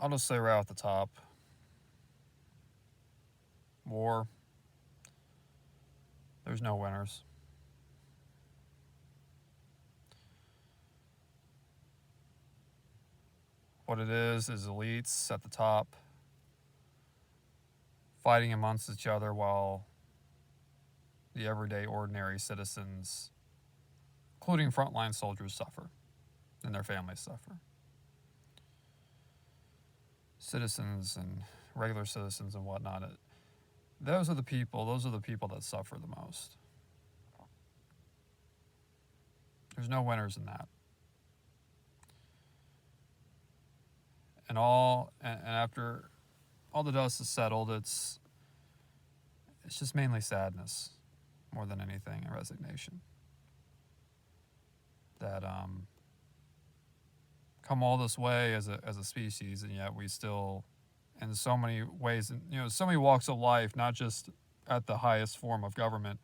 I'll just say right off the top, war, there's no winners. What it is elites at the top fighting amongst each other while the everyday ordinary citizens, including frontline soldiers, suffer and their families suffer. Citizens and regular citizens and whatnot, those are the people. Those are the people that suffer the most. There's no winners in that. And after all the dust is settled, it's just mainly sadness more than anything, and resignation that come all this way as a species, and yet we still, in so many ways, and so many walks of life, not just at the highest form of government,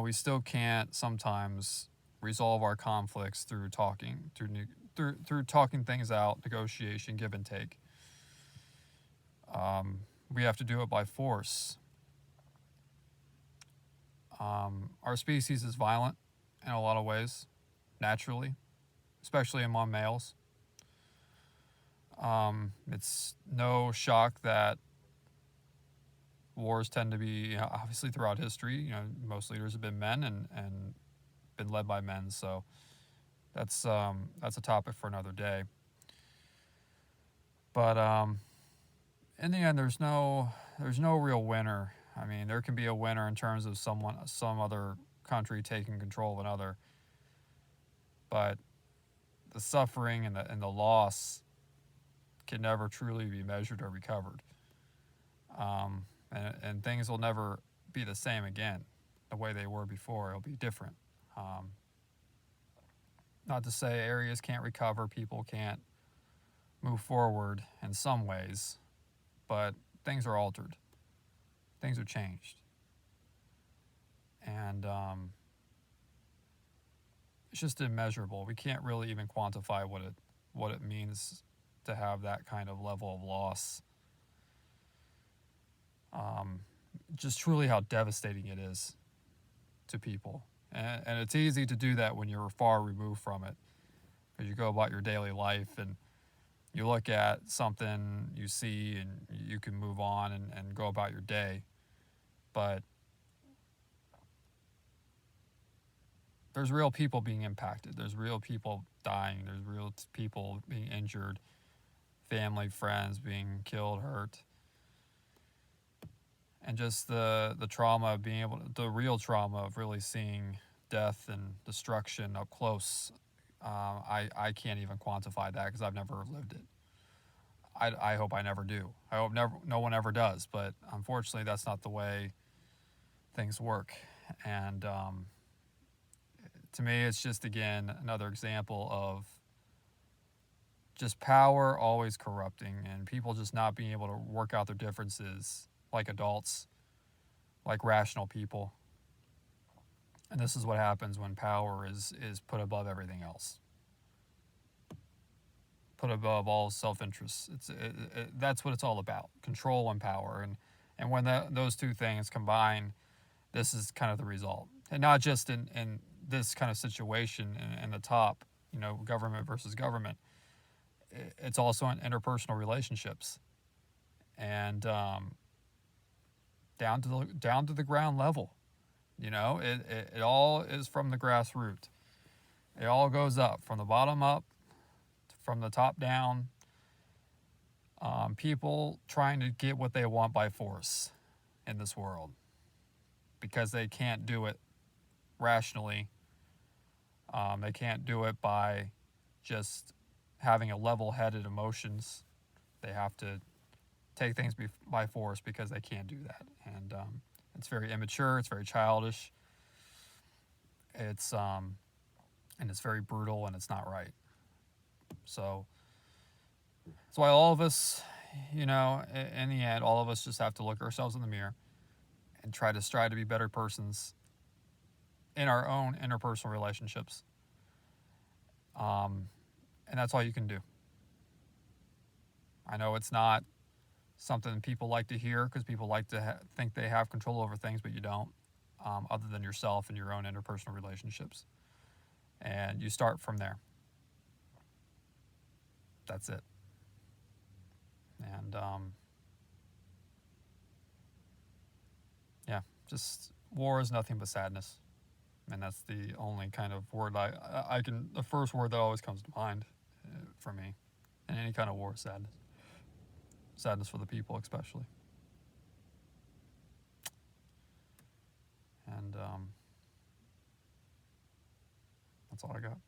we still can't sometimes resolve our conflicts through talking, through talking things out, negotiation, give and take. We have to do it by force. Our species is violent in a lot of ways, naturally, especially among males. It's no shock that wars tend to be, obviously throughout history, most leaders have been men and been led by men. So that's a topic for another day. But in the end, there's no real winner. I mean, there can be a winner in terms of some other country taking control of another, but the suffering and the loss can never truly be measured or recovered. And things will never be the same again, the way they were before. It'll be different. Not to say areas can't recover, people can't move forward in some ways, but things are altered. Things are changed. And it's just immeasurable. We can't really even quantify what it means to have that kind of level of loss. Just truly how devastating it is to people. And it's easy to do that when you're far removed from it, because you go about your daily life and you look at something you see and you can move on and go about your day. But there's real people being impacted. There's real people dying. There's real people being injured. Family, friends being killed, hurt. And just the trauma of being able to, the real trauma of really seeing death and destruction up close. I can't even quantify that because I've never lived it. I hope I never do. I hope no one ever does. But unfortunately, that's not the way things work. And to me, it's just, again, another example of just power always corrupting and people just not being able to work out their differences like adults, like rational people. And this is what happens when power is put above everything else, put above all self-interest. That's what it's all about: control and power. And when those two things combine, this is kind of the result. And not just in this kind of situation in the top, government versus government. It's also in interpersonal relationships, and down to the ground level. It all is from the grassroots. It all goes up from the bottom up, from the top down. People trying to get what they want by force in this world because they can't do it rationally. They can't do it by just having a level-headed emotions. They have to take things by force because they can't do that. And it's very immature. It's very childish. It's and it's very brutal, and it's not right. So that's why all of us, in the end, all of us just have to look ourselves in the mirror and try to strive to be better persons in our own interpersonal relationships. And that's all you can do. I know it's not something people like to hear because people like to think they have control over things, but you don't, other than yourself and your own interpersonal relationships. And you start from there. That's it. And yeah, just war is nothing but sadness. And that's the only kind of word I can, the first word that always comes to mind for me. And any kind of war is sadness. Sadness for the people, especially. And that's all I got.